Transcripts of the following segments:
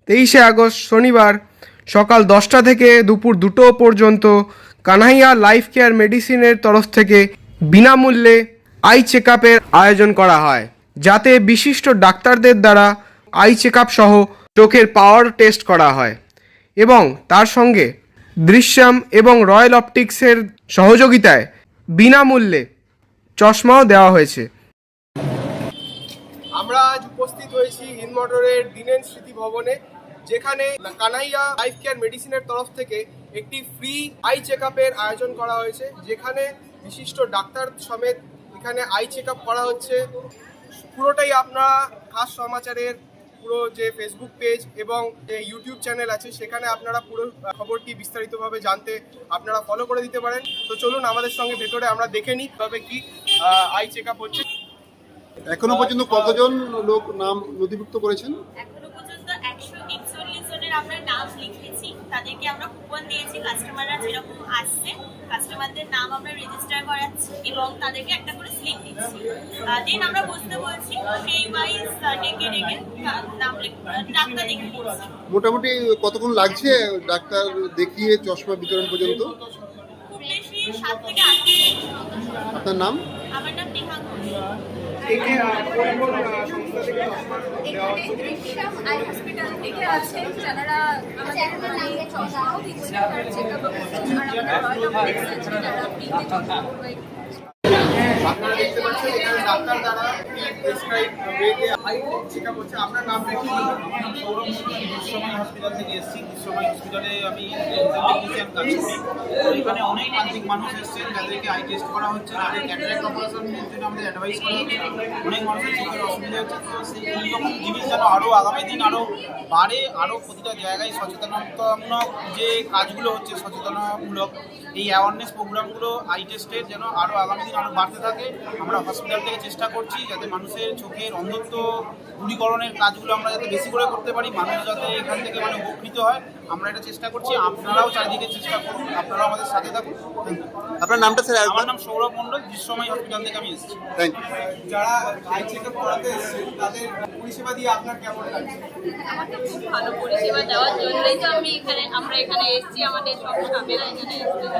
23শে August শনিবার সকাল 10টা থেকে দুপুর 2টো পর্যন্ত কানাইয়া লাইফ কেয়ার মেডিসিনের তরফ থেকে বিনামূল্যে আই চেক আপের আয়োজন করা হয়, যাতে বিশিষ্ট ডাক্তারদের দ্বারা আই চেক আপ সহ চোখের পাওয়ার টেস্ট করা হয় এবং তার সঙ্গে দৃশ্যম এবং রয়্যাল অপটিক্সের সহযোগিতায় বিনামূল্যে চশমাও দেওয়া হয়েছে। আমরা আজ উপস্থিত হয়েছি হিন্দমোটরের দীনেন স্মৃতি ভবনে, যেখানে কানাইয়া লাইফ কেয়ার মেডিসিনের তরফ থেকে একটি ফ্রি আই চেক আপের আয়োজন করা হয়েছে, যেখানে বিশিষ্ট ডাক্তার সমেত এখানে আই চেক আপ করা হচ্ছে। পুরোটাই আপনারা খাস সমাচারের পুরো যে ফেসবুক পেজ এবং যে ইউটিউব চ্যানেল আছে সেখানে আপনারা পুরো খবরটি বিস্তারিতভাবে জানতে আপনারা ফলো করে দিতে পারেন। তো চলুন আমাদের সঙ্গে ভেতরে আমরা দেখে নিই তবে কি আই চেক আপ হচ্ছে। এখনো পর্যন্ত কতজন লোক নাম নথিভুক্ত করেছেন? এখনো পর্যন্ত 141 জনের আমরা নাম লিখেছি। তাদেরকে আমরা কুপন দিয়েছি। কাস্টমাররা যেরকম আসছে কাস্টমারদের নাম আমরা রেজিস্টার করাচ্ছি এবং তাদেরকে একটা করে স্লিপ দিচ্ছি। দেন আমরা বুঝতে বলছি সেই ওয়াইজ ডেকে নাম ডাক্তার দেখে দিচ্ছি। মোটামুটি কতক্ষণ লাগছে ডাক্তার দেখিয়ে চশমা বিতরণ পর্যন্ত? খুব বেশি 7 থেকে 8 মিনিট। আপনার নাম? আমার নাম নেহা ঘোষ। দৃশ্যম আই হসপিটাল থেকে আছে, যারা আমাদের চশমাও দিচ্ছে, তারা চেকআপ করছে, আর আমাদের রয়্যাল অপটিক্স আছে যারা ফ্রিতে চশমা প্রোভাইড করছে। আপনারা দেখতে পাচ্ছেন এখানে ডাক্তার দ্বারা প্রেসক্রাইব ওয়েতে আই চেকআপ হচ্ছে। আপনার নামটা কি? সৌরভ দৃশ্যময় হসপিটাল থেকে এসেছি। দৃশ্যময় হসপিটালে আমি টেকনিশিয়ান কাজ করি। এখানে অনেক প্রান্তিক মানুষ এসেছেন যাদেরকে আই টেস্ট করা হচ্ছে, তাদের ক্যাটারাক্ট অপারেশনের জন্য আমাদের অ্যাডভাইস করা হচ্ছে। অনেক মানুষের চোখের অসুবিধা হচ্ছে। তো সেই এইরকম জিনিস যেন আরও আগামী দিন আরও বাড়ে, আরও প্রতিটা জায়গায় সচেতনতামূলক যে কাজগুলো হচ্ছে সচেতনতামূলক এই অ্যাওয়ারনেস প্রোগ্রামগুলো আই টেস্টের যেন আরও আগামী দিন আরও বাড়তে থাকে। আমরা হসপিটাল থেকে চেষ্টা করছি যাতে মানুষের চোখের অন্ধত্ব দূরীকরণের কাজগুলো আমরা যাতে বেশি করে করতে পারি, মানুষ যাতে এখান থেকে উপকৃত হয়, আমরা এটা চেষ্টা করছি। আপনারাও চারিদিকে চেষ্টা করুন, আপনারাও আমাদের সাথে থাকুন। আপনার নামটা স্যার? আমার নাম সৌরভ মণ্ডল, দৃশ্যময় হসপিটাল থেকে আমি এসেছি। Thank you. যারা আই চেকআপ করাতে এসেছেন তাদের পরিষেবা দিয়ে আপনার কেমন লাগছে? আমার তো খুব ভালো পরিষেবা দেওয়ার জন্যই তো আমরা এখানে এসেছি, আমাদের সব স্টাফেরা এখানে এসেছে।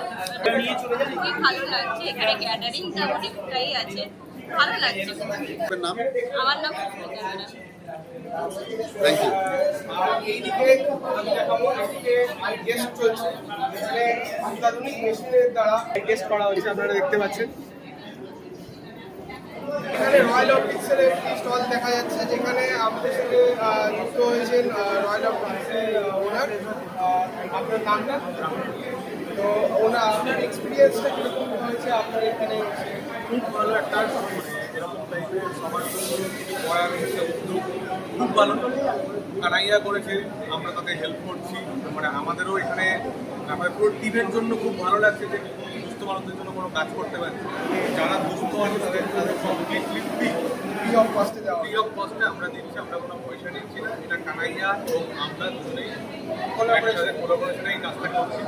খুবই ভালো লাগছে, এখানে ক্যাটারিংটা অনেকটাই আছে, ভালো লাগছে। আপনার নাম? আমার নাম সুস্মিতা ম্যাডাম। Thank you. এইদিকে আমি দেখাবো, এইদিকে আই টেস্ট চলছে, এখানে অত্যাধুনিক মেশিনের দ্বারা আই টেস্ট করা হচ্ছে। আপনারা দেখতে পাচ্ছেন এখানে রয়্যাল অপটিক্সের একটি স্টল দেখা যাচ্ছে, যেখানে আমাদের সাথে যুক্ত হয়েছেন রয়্যাল অপটিক্সের ওনার। আপনার নামটা? তো আপনার এক্সপিরিয়েন্সটা কীরকম হয়েছে আপনার এখানে? খুব ভালো একটা এরকম টাইপের সবার জন্য করার উদ্যোগ খুব ভালো। কানাইয়া করেছে, আমরা তাকে হেল্প করছি। মানে আমাদেরও এখানে আমাদের পুরো টিমের জন্য খুব ভালো লাগছে যে দুস্থ মানুষদের জন্য কোনো কাজ করতে পারছি। যারা দুস্থ আছে তাদের কমপ্লিটলি ফ্রি অফ কস্টে দেওয়া ফ্রি অফ কস্টে আমরা দিচ্ছি, আমরা কোনো পয়সা নিচ্ছি না। এটা কানাইয়া এবং আমরা দুজনেই কোলাবোরেশনে এই কাজটা করছি।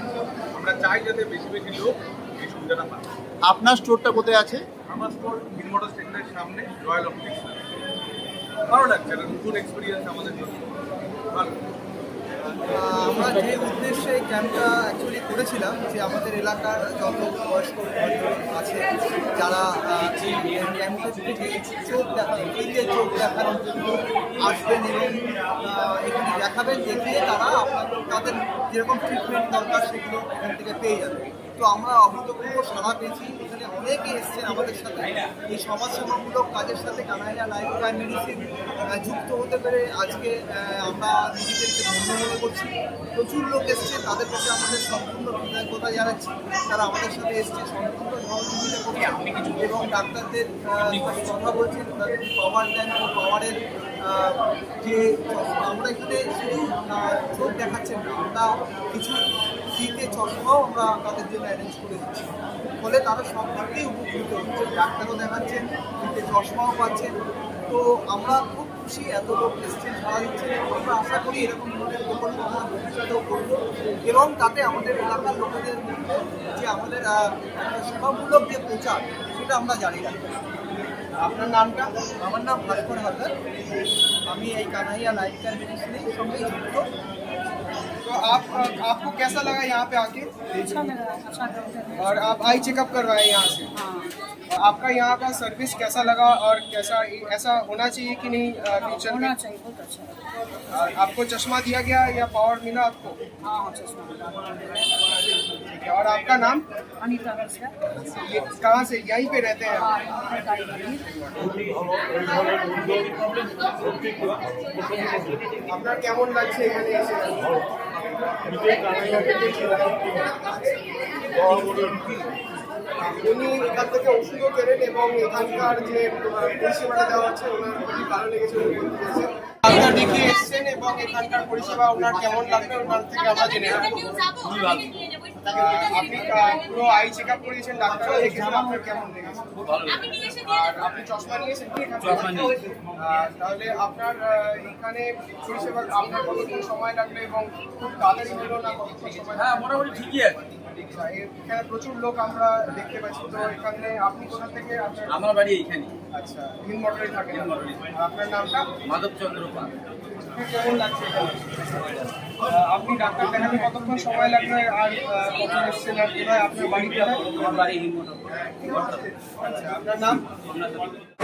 আমরা চাই যাতে বেশি বেশি লোক এই সুবিধাটা পায়। আপনার স্টোরটা কোথায় আছে? আমার স্টোর হিন্দমোটর স্টেশনের সামনে, রয়্যাল অপটিক্স। ভালো লাগছে, একটা নতুন এক্সপিরিয়েন্স আমাদের জন্য। ভালো। আমরা যে উদ্দেশ্যে এই ক্যাম্পটা অ্যাকচুয়ালি করেছিলাম যে আমাদের এলাকার যত বয়স্ক আছে যারা এই ক্যাম্পের থেকে চোখ দেখানো, ফ্রিতে চোখ দেখানোর জন্য আসবেন এবং এখানে দেখাবেন, দেখিয়ে তারা তাদের যেরকম ট্রিটমেন্ট দরকার সেগুলো এখান থেকে পেয়ে যাবে। তো আমরা অভূতপূর্ব সাড়া পেয়েছি, এখানে অনেকে এসছেন আমাদের সাথে এই সমাজসেবামূলক কাজের সাথে কানাইয়া লাইফ কেয়ার মেডিসিন যুক্ত হতে পেরে আজকে আমরা নিজেদেরকে ধন্য মনে করছি। প্রচুর লোক এসছে, তাদের কাছে আমাদের সম্পূর্ণ কৃতজ্ঞতা জানাচ্ছি। তারা আমাদের সাথে এসছে, সম্পূর্ণ সহযোগিতা করছে এবং ডাক্তারদের কথা বলছেন, তাদের পাওয়ার দেন ও পাওয়ারের যে আমরা এখানে শুধু চোখ দেখাচ্ছেন না, আমরা কিছু ফ্রিতে চশমাও আমরা তাদের জন্য অ্যারেঞ্জ করে দিচ্ছি। ফলে তারা সব দিকেই উপকৃত হচ্ছে, ডাক্তারও দেখাচ্ছেন, ফ্রিতে চশমাও পাচ্ছেন। তো আমরা খুব খুশি, এত লোক এসছেন, সারা দিচ্ছেন। আমরা আশা করি এরকম ধরনের প্রকল্প আমরা ভবিষ্যতেও করবো এবং তাতে আমাদের এলাকার লোকেদের মধ্যে যে আমাদের সেবামূলক যে প্রচার সেটা আমরা জারি রাখবো। আপনার নামটা? আমার নাম ভাস্কর হালদার, আমি এই কানাইয়া লাইফ কেয়ার মেডিসিনের সঙ্গেই যুক্ত। तो आपको कैसा लगा यहाँ पे आके? अच्छा लगा, अच्छा डॉक्टर है। और आप आई चेकअप करवाए यहाँ से? हाँ, आपका यहाँ का सर्विस कैसा लगा और कैसा ऐसा होना चाहिए कि नहीं फ्यूचर में? होना चाहिए, बहुत अच्छा है। आपको चश्मा दिया गया या पावर मिला आपको? हाँ हाँ, चश्मा लगा। ठीक है। और आपका नाम? अनीता मिश्रा। ये कहाँ से यहीं पे रहते हैं? हाँ, यहाँ पर गाड़ी लगी। আপনার কেমন লাগছে এখানে এসে? উনি এখান থেকে ওষুধও কেনেন এবং এখানকার যে পরিষেবাটা দেওয়া হচ্ছে ওনার খুবই ভালো লেগেছে উনি বলতে চেয়েছেন। ডাক্তার দেখিয়ে এসেছেন এবং এখানকার পরিষেবা ওনার কেমন লাগবে ওনার থেকে আমরা জেনে নেব। আপনি পুরো আই চেক আপ করিয়েছেন, ডাক্তার দেখেছেন, আপনার কেমন লেগেছে? আর আপনি চশমা নিয়েছেন কি? তাহলে আপনার এখানে পরিষেবা আপনার কতক্ষণ সময় লাগবে এবং খুব তাড়াতাড়ি হলো না কতক্ষণ সময়? হ্যাঁ, মোটামুটি ঠিকই আছে। আচ্ছা, এখানে প্রচুর লোক আমরা দেখতে পাচ্ছি। তো এখানে আপনি কোথা থেকে? আমার বাড়ি এইখানে। আচ্ছা, হিল মোটরে থাকেন। হিলমোটরে। আর আপনার নামটা? মাধবচন্দ্র পাল। কেমন লাগছে এখানে? আপনি ডাক্তার দেখাতে কতক্ষণ সময় লাগবে আর কখন এসেছেন আর কোথায় আপনার বাড়ি কোথায়? আমার বাড়ি হিলমোটর। আচ্ছা, আপনার নাম?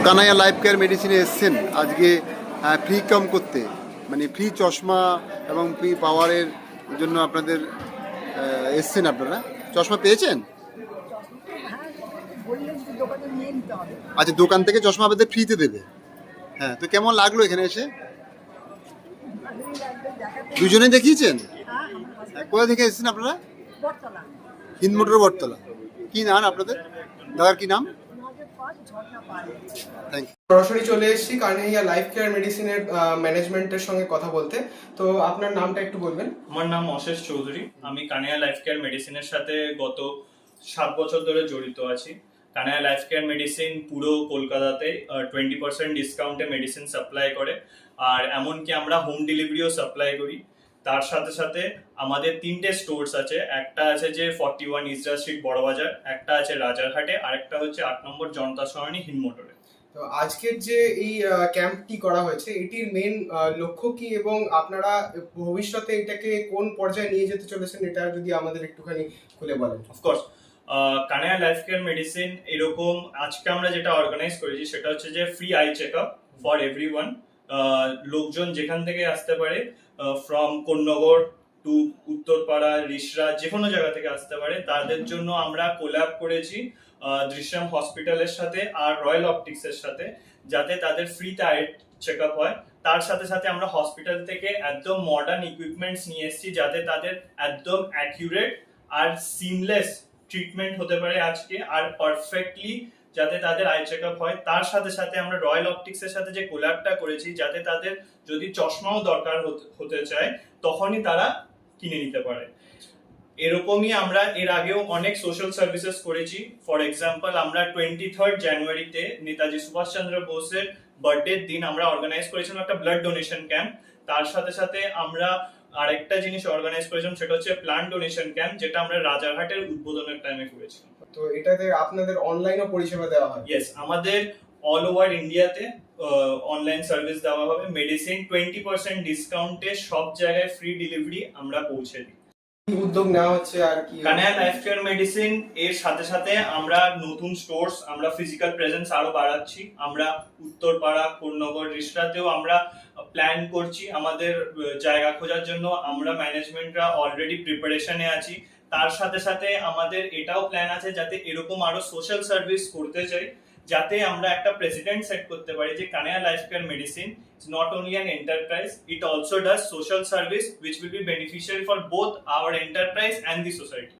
কানাইয়া লাইফ কেয়ার মেডিসিনে এসছেন আজকে ফ্রি কাম করতে, মানে ফ্রি চশমা এবং ফ্রি পাওয়ারের জন্য আপনাদের এসছেন। আপনারা চশমা পেয়েছেন? আচ্ছা, দোকান থেকে চশমা আপনাদের ফ্রিতে দেবে। হ্যাঁ, তো কেমন লাগলো এখানে এসে? দুজনে দেখিয়েছেন? কোথা থেকে এসেছেন আপনারা? হিন্দমোটর বটতলা। কি নাম আপনাদের? দাদার কি নাম? Thank you. সরাসরি চলে এসেছি কানাইয়া লাইফ কেয়ার মেডিসিনের ম্যানেজমেন্টের সঙ্গে কথা বলতে। তো আপনার নামটা একটু বলবেন? আমার নাম অশেষ চৌধুরী। আমি কানাইয়া লাইফ কেয়ার মেডিসিনের সাথে গত 7 বছর ধরে জড়িত আছি। কানাইয়া লাইফ কেয়ার মেডিসিন পুরো কলকাতাতে 20% ডিসকাউন্টে মেডিসিন সাপ্লাই করে, আর এমনকি আমরা হোম ডেলিভারিও সাপ্লাই করি। তার সাথে সাথে আমাদের 3টে স্টোরস আছে। একটা আছে যে 41 ইসরা স্ট্রিট বড়বাজার, একটা আছে রাজারহাটে, আর একটা হচ্ছে 8 নম্বর জনতা সরণি হিলমোটরে। তো আজকের যে এই ক্যাম্পটি করা হয়েছে এটির মেন লক্ষ্য কি এবং আপনারা ভবিষ্যতে এটাকে কোন পর্যায়ে নিয়ে যেতে চলেছেন এটা যদি আমাদের একটুখানি খুলে বলেন। Of course Kanaiya life care medicine এরকম আজকে আমরা যেটা অর্গানাইজ করেছি সেটা হচ্ছে যে free eye check up for everyone. লোকজন যেখান থেকে আসতে পারে, ফ্রম কোন্নগর টু উত্তরপাড়া, রিষড়া, যে কোনো জায়গা থেকে আসতে পারে। তাদের জন্য আমরা কোল্যাব করেছি দৃশ্যম হসপিটালের সাথে আর রয়্যাল অপটিক্সের সাথে, যাতে তাদের ফ্রিতে আই চেক আপ হয়। তার সাথে সাথে আমরা হসপিটাল থেকে একদম মডার্ন ইকুইপমেন্টস নিয়ে এসেছি যাতে তাদের একদম অ্যাকিউরেট আর সিমলেস ট্রিটমেন্ট হতে পারে আজকে, আর পারফেক্টলি যাতে তাদের আই চেক আপ হয়। তার সাথে সাথে আমরা রয়্যাল অপটিক্সের সাথে যে কোল্যাবটা করেছি যাতে তাদের যদি চশমাও দরকার হতে চায় তখনই তারা কিনে নিতে পারে। এরকমই আমরা এর আগেও অনেক সোশ্যাল সার্ভিসেস করেছি। ফর এক্সাম্পল, আমরা 23 জানুয়ারিতে নেতাজি সুভাষচন্দ্র বোসের বার্থডের দিন আমরা অর্গানাইজ করেছিলাম একটা ব্লাড ডোনেশন ক্যাম্প। তার সাথে সাথে আমরা আরেকটা জিনিস অর্গানাইজ করেছিলাম, সেটা হচ্ছে প্লান্ট ডোনেশন ক্যাম্প, যেটা আমরা রাজারহাটের উদ্বোধনের টাইমে করেছিলাম। তো এটাতে আপনাদের অনলাইনও পরিষেবা দেওয়া হয়? ইয়েস, আমাদের অল ওভার ইন্ডিয়াতে অনলাইন সার্ভিস দেওয়া হবে। মেডিসিন 20% ডিসকাউন্টে সব জায়গায় ফ্রি ডেলিভারি আমরা পৌঁছে দিই। উদ্যোগ নেওয়া হচ্ছে আর কি? কানাইয়া লাইফ কেয়ার মেডিসিন এর সাথে সাথে আমরা নতুন স্টোরস, আমরা ফিজিক্যাল প্রেজেন্স আরো বাড়াচ্ছি। আমরা উত্তরপাড়া, কোন্নগর, রিষড়াতেও আমরা প্ল্যান করছি আমাদের জায়গা খোঁজার জন্য। আমরা ম্যানেজমেন্টরা অলরেডি প্রিপারেশনে আছি। তার সাথে সাথে আমাদের এটাও প্ল্যান আছে যাতে এরকম আরো সোশ্যাল সার্ভিস করতে চাই, যাতে আমরা একটা প্রেসিডেন্ট সেট করতে পারি যে Kanaiya life care medicine is not only an enterprise, it also does social service which will be beneficial for both our enterprise and the society.